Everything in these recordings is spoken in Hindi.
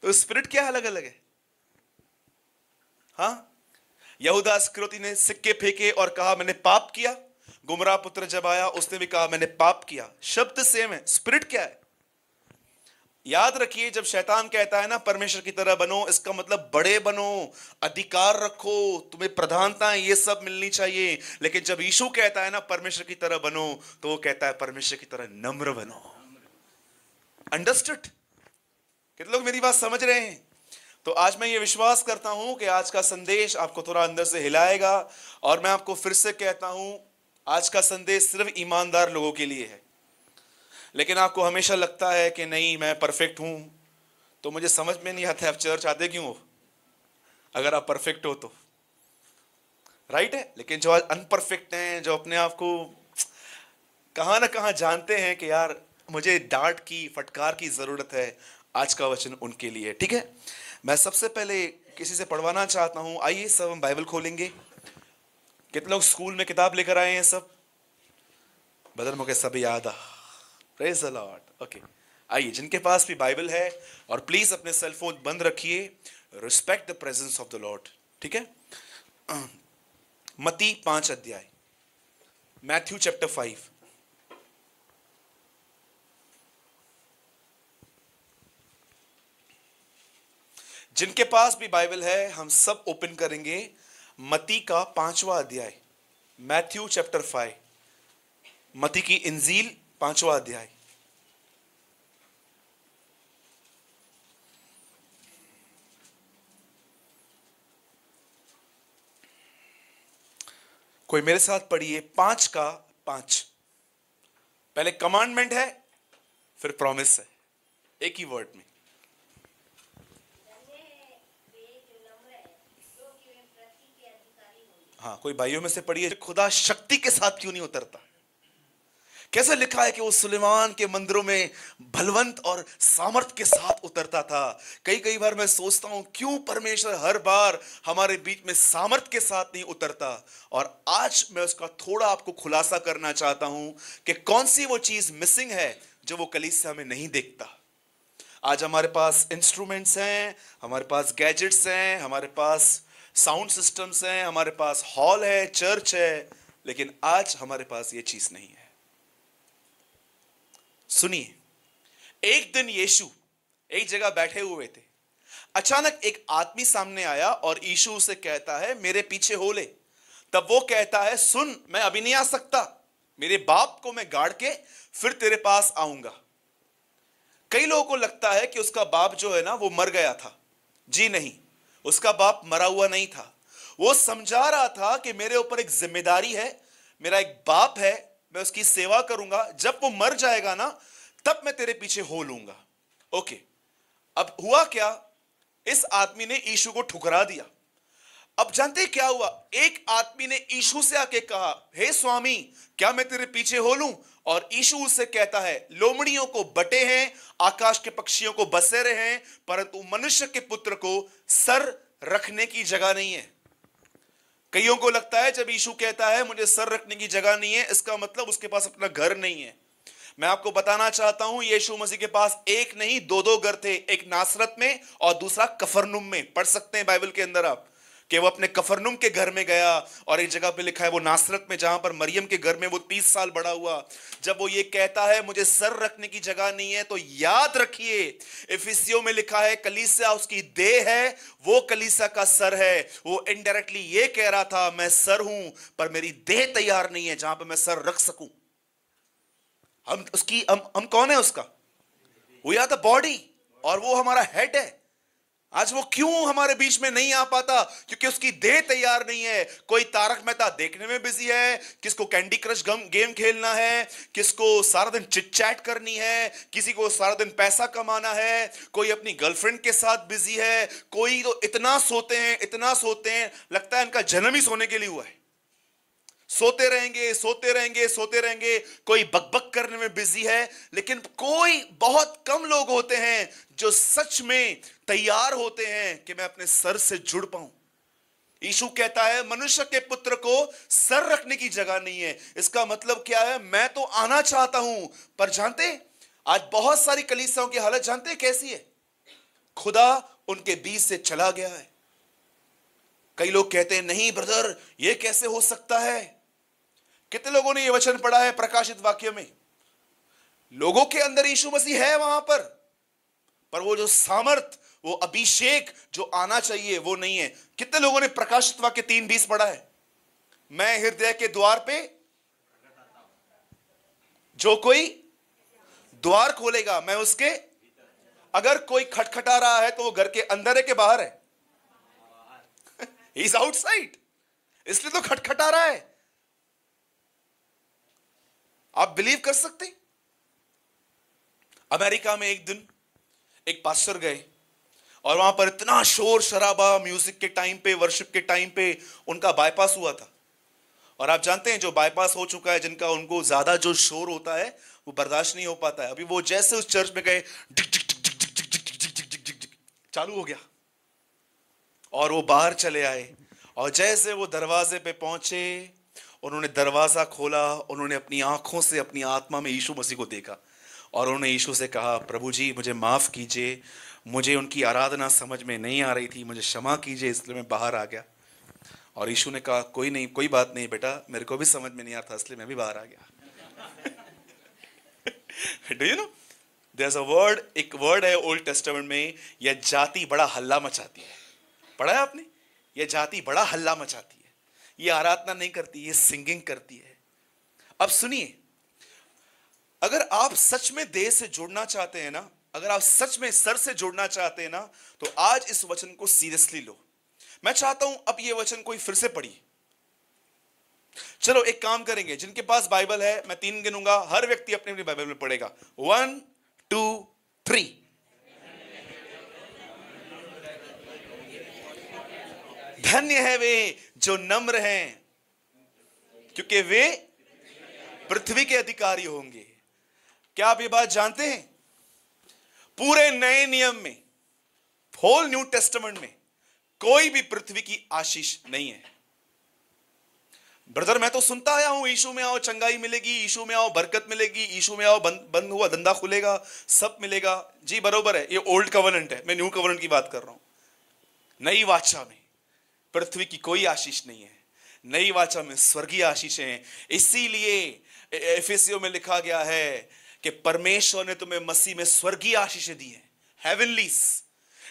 तो स्पिरिट क्या अलग अलग है? हाँ, यहूदा इस्करियोती ने सिक्के फेंके और कहा मैंने पाप किया। गुमराह पुत्र जब आया उसने भी कहा मैंने पाप किया। शब्द सेम है, स्पिरिट क्या है? याद रखिए, जब शैतान कहता है ना परमेश्वर की तरह बनो, इसका मतलब बड़े बनो, अधिकार रखो, तुम्हें प्रधानताएं ये सब मिलनी चाहिए। लेकिन जब यीशु कहता है ना परमेश्वर की तरह बनो, तो वो कहता है परमेश्वर की तरह नम्र बनो। अंडरस्टूड? कितने लोग मेरी बात समझ रहे हैं? तो आज मैं ये विश्वास करता हूं कि आज का संदेश आपको थोड़ा अंदर से हिलाएगा। और मैं आपको फिर से कहता हूं, आज का संदेश सिर्फ ईमानदार लोगों के लिए है। लेकिन आपको हमेशा लगता है कि नहीं मैं परफेक्ट हूं, तो मुझे समझ में नहीं आता आप चर्च आते क्यों हो, अगर आप परफेक्ट हो तो। राइट है? लेकिन जो आज अनपरफेक्ट हैं, जो अपने आप को कहां ना कहां जानते हैं कि यार मुझे डांट की, फटकार की जरूरत है, आज का वचन उनके लिए। ठीक है, मैं सबसे पहले किसी से पढ़वाना चाहता हूं। आइए सब हम बाइबल खोलेंगे। कितने लोग स्कूल में किताब लेकर आए हैं? सब बदल मुझे सब याद आ। Praise the lord. ओके, आइए जिनके पास भी बाइबल है, और प्लीज अपने सेल फोन बंद रखिए, respect the presence of the Lord. ठीक है, मत्ती 5 अध्याय, मैथ्यू चैप्टर 5। जिनके पास भी बाइबल है हम सब ओपन करेंगे मत्ती का 5वां अध्याय, मैथ्यू चैप्टर 5, मत्ती की इंजील 5वां अध्याय। कोई मेरे साथ पढ़िए 5 का 5। पहले कमांडमेंट है, फिर प्रॉमिस है, एक ही वर्ड में। हाँ, कोई भाइयों में से पढ़िए, खुदा शक्ति के साथ क्यों नहीं उतरता? कैसे लिखा है कि वो सुलेमान के मंदिरों में बलवंत और सामर्थ के साथ उतरता था। कई कई बार मैं सोचता हूं क्यों परमेश्वर हर बार हमारे बीच में सामर्थ के साथ नहीं उतरता। और आज मैं उसका थोड़ा आपको खुलासा करना चाहता हूं कि कौन सी वो चीज मिसिंग है जो वो कलीसिया में नहीं देखता। आज हमारे पास इंस्ट्रूमेंट्स हैं, हमारे पास गैजेट्स हैं, हमारे पास साउंड सिस्टम्स हैं, हमारे पास हॉल है, चर्च है, लेकिन आज हमारे पास ये चीज नहीं है। सुनिए, एक दिन यीशु एक जगह बैठे हुए थे। अचानक एक आदमी सामने आया और यीशु उसे कहता है मेरे पीछे हो ले। तब वो कहता है सुन, मैं अभी नहीं आ सकता, मेरे बाप को मैं गाड़ के फिर तेरे पास आऊंगा। कई लोगों को लगता है कि उसका बाप जो है ना वो मर गया था। जी नहीं, उसका बाप मरा हुआ नहीं था। वो समझा रहा था कि मेरे ऊपर एक जिम्मेदारी है, मेरा एक बाप है, मैं उसकी सेवा करूंगा, जब वो मर जाएगा ना तब मैं तेरे पीछे हो लूंगा। ओके, अब हुआ क्या, इस आदमी ने यीशु को ठुकरा दिया। अब जानते हैं क्या हुआ? एक आदमी ने यीशु से आके कहा हे स्वामी, क्या मैं तेरे पीछे हो लूं? और यीशु उससे कहता है लोमड़ियों को बटे हैं, आकाश के पक्षियों को बसेरे हैं, परंतु मनुष्य के पुत्र को सर रखने की जगह नहीं है। कईयों को लगता है जब यीशु कहता है मुझे सर रखने की जगह नहीं है, इसका मतलब उसके पास अपना घर नहीं है। मैं आपको बताना चाहता हूं यीशु मसीह के पास एक नहीं दो घर थे, एक नासरत में और दूसरा कफरनुम में। पढ़ सकते हैं बाइबल के अंदर आप कि वो अपने कफरनुम के घर में गया, और एक जगह पे लिखा है वो नासरत में, जहां पर मरियम के घर में वो 30 साल बड़ा हुआ। जब वो ये कहता है मुझे सर रखने की जगह नहीं है, तो याद रखिए इफिसियों में लिखा है कलीसिया उसकी देह है, वो कलीसिया का सर है। वो इनडायरेक्टली ये कह रहा था मैं सर हूं, पर मेरी देह तैयार नहीं है जहां पर मैं सर रख सकूं। हम कौन है उसका? वी आर द बॉडी, और वो हमारा हेड है। आज वो क्यों हमारे बीच में नहीं आ पाता? क्योंकि उसकी देह तैयार नहीं है। कोई तारक मेहता देखने में बिजी है, किसको कैंडी क्रश गेम खेलना है, किसको सारा दिन चिट चैट करनी है, किसी को सारा दिन पैसा कमाना है, कोई अपनी गर्लफ्रेंड के साथ बिजी है, कोई तो इतना सोते हैं, इतना सोते हैं, लगता है इनका जन्म ही सोने के लिए हुआ है। सोते रहेंगे, सोते रहेंगे, सोते रहेंगे। कोई बकबक करने में बिजी है, लेकिन कोई बहुत कम लोग होते हैं जो सच में तैयार होते हैं कि मैं अपने सर से जुड़ पाऊं। यीशु कहता है मनुष्य के पुत्र को सर रखने की जगह नहीं है। इसका मतलब क्या है? मैं तो आना चाहता हूं, पर जानते आज बहुत सारी कलीसियाओं की हालत जानते हैं कैसी है? खुदा उनके बीच से चला गया है। कई लोग कहते हैं नहीं ब्रदर, यह कैसे हो सकता है। कितने लोगों ने यह वचन पढ़ा है प्रकाशित वाक्य में? लोगों के अंदर यीशु मसीह है वहां पर वो जो सामर्थ, वो अभिषेक जो आना चाहिए वो नहीं है। कितने लोगों ने प्रकाशित वाक्य 3:20 पढ़ा है? मैं हृदय के द्वार पे, जो कोई द्वार खोलेगा मैं उसके। अगर कोई खटखटा रहा है तो वो घर के अंदर है कि बाहर है? ही इज आउटसाइड, इसलिए तो खटखटा रहा है। आप बिलीव कर सकते हैं? अमेरिका में एक दिन एक पास्टर गए और वहां पर इतना शोर शराबा, म्यूजिक के टाइम पे, वर्शिप के टाइम पे उनका बाईपास हुआ था। और आप जानते हैं जो बाईपास हो चुका है, जिनका, उनको ज्यादा जो शोर होता है वो बर्दाश्त नहीं हो पाता है। अभी वो जैसे उस चर्च में गए, चालू हो गया और वो बाहर चले आए। और जैसे वो दरवाजे पे पहुंचे, उन्होंने दरवाजा खोला, उन्होंने अपनी आंखों से अपनी आत्मा में यीशु मसीह को देखा और उन्होंने यीशु से कहा, प्रभु जी मुझे माफ कीजिए, मुझे उनकी आराधना समझ में नहीं आ रही थी, मुझे क्षमा कीजिए, इसलिए मैं बाहर आ गया। और यीशु ने कहा, कोई नहीं, कोई बात नहीं बेटा, मेरे को भी समझ में नहीं आ रहा था, इसलिए मैं भी बाहर आ गया। Do you know, there is a word, एक वर्ड है ओल्ड टेस्टामेंट में, यह जाति बड़ा हल्ला मचाती है। पढ़ा है आपने? यह जाति बड़ा हल्ला मचाती है, यह आराधना नहीं करती, यह सिंगिंग करती है। अब सुनिए, अगर आप सच में देह से जुड़ना चाहते हैं ना, अगर आप सच में सर से जुड़ना चाहते हैं ना, तो आज इस वचन को सीरियसली लो। मैं चाहता हूं अब ये वचन कोई फिर से पढ़िए। चलो एक काम करेंगे, जिनके पास बाइबल है मैं 3 गिनूंगा, हर व्यक्ति अपनी अपनी बाइबल में पढ़ेगा। 1 2 3। धन्य है वे जो नम्र हैं, क्योंकि वे पृथ्वी के अधिकारी होंगे। क्या आप ये बात जानते हैं? पूरे नए नियम में, होल न्यू टेस्टामेंट में कोई भी पृथ्वी की आशीष नहीं है। ब्रदर मैं तो सुनता आया हूं, यीशु में आओ चंगाई मिलेगी, यीशु में आओ बरकत मिलेगी, यीशु में आओ बंद हुआ धंधा खुलेगा, सब मिलेगा। जी बरोबर है, ये ओल्ड कवर्नेंट है, मैं न्यू कवर्नेंट की बात कर रहा हूं। नई वाचा में पृथ्वी की कोई आशीष नहीं है, नई वाचा में स्वर्गीय आशीष है। इसीलिए एफेसियों में लिखा गया है कि परमेश्वर ने तुम्हें मसीह में स्वर्गीय आशीषें दी हैं, हेवनलीज।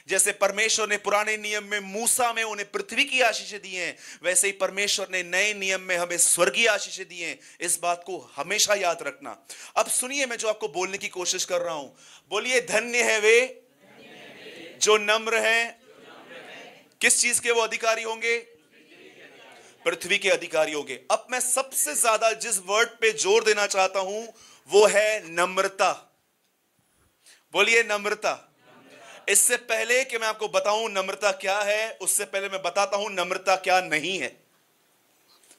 जैसे परमेश्वर ने पुराने नियम में मूसा में उन्हें पृथ्वी की आशीषें दी हैं, वैसे ही परमेश्वर ने नए नियम में हमें स्वर्गीय आशीषें दी हैं। इस बात को हमेशा याद रखना। अब सुनिए, मैं जो आपको बोलने की कोशिश कर रहा हूं, बोलिए, धन्य है वे जो नम्र हैं। किस चीज के वो अधिकारी होंगे? पृथ्वी के अधिकारी होंगे। अब मैं सबसे ज्यादा जिस वर्ड पे जोर देना चाहता हूं वो है नम्रता। बोलिए नम्रता। इससे पहले कि मैं आपको बताऊं नम्रता क्या है, उससे पहले मैं बताता हूं नम्रता क्या नहीं है,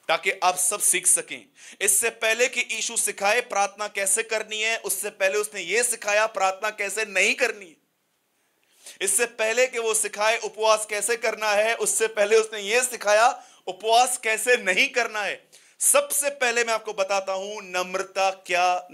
ताकि आप सब सीख सकें। इससे पहले कि यीशु सिखाए प्रार्थना कैसे करनी है, उससे पहले उसने यह सिखाया प्रार्थना कैसे नहीं करनी है। इससे पहले कि वो सिखाए उपवास कैसे करना है, उससे पहले उसने यह सिखाया उपवास कैसे नहीं करना है। सबसे पहले मैं आपको बताता हूं नम्रता क्या